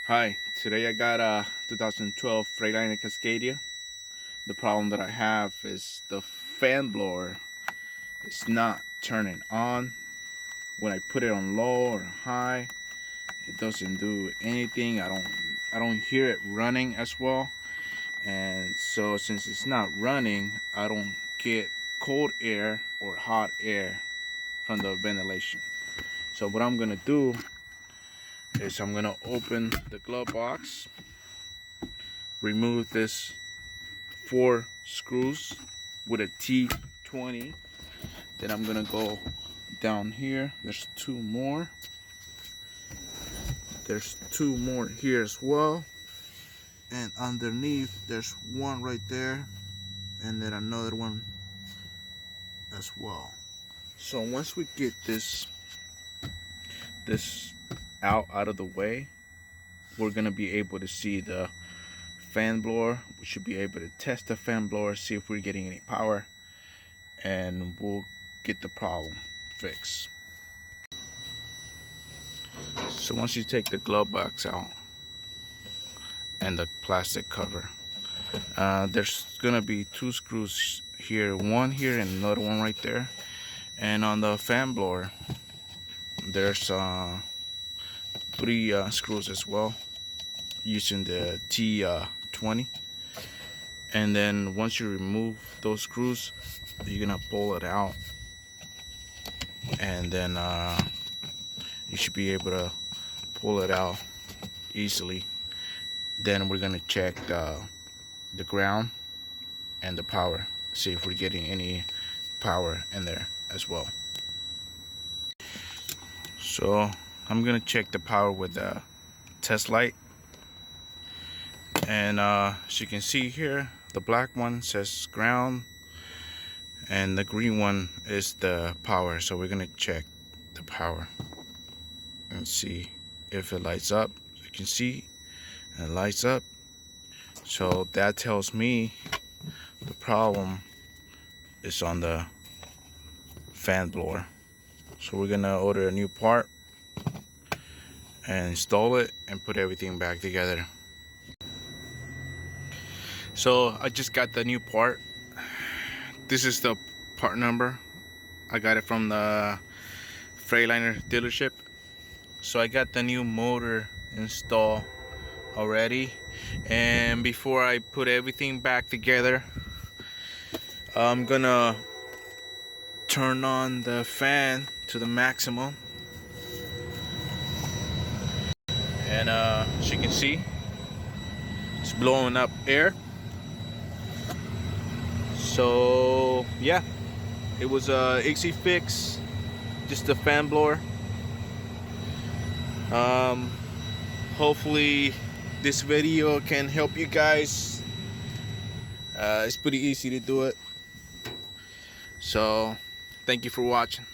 Hi, today I got a 2012 Freightliner Cascadia. The problem that I have is the fan blower is not turning on. When I put it on low or high, it doesn't do anything. I don't hear it running as well. And so since it's not running, I don't get cold air or hot air from the ventilation. So what I'm gonna do is I'm gonna open the glove box, remove this 4 screws with a T20. Then I'm gonna go down here. There's 2 more. There's 2 more here as well. And underneath there's 1 right there, and then another one as well. So once we get this out of the way, we're gonna be able to see the fan blower. We should be able to test the fan blower, see if we're getting any power, and we'll get the problem fixed. So once you take the glove box out and the plastic cover, there's gonna be 2 screws here, 1 here and another one right there. And on the fan blower there's 3 screws as well, using the T20. And then once you remove those screws, you're gonna pull it out, and then you should be able to pull it out easily. Then we're gonna check the ground and the power, see if we're getting any power in there as well. So I'm gonna check the power with the test light, and as you can see here, the black one says ground and the green one is the power. So we're gonna check the power and see if it lights up. You can see it lights up, so that tells me the problem is on the fan blower. So we're gonna order a new part and install it and put everything back together. So I just got the new part. This is the part number. I got it from the Freightliner dealership. So I got the new motor installed already, and before I put everything back together, I'm gonna turn on the fan to the maximum, and as you can see, it's blowing up air. So yeah, it was a easy fix, just a fan blower. Hopefully this video can help you guys. It's pretty easy to do it. So thank you for watching.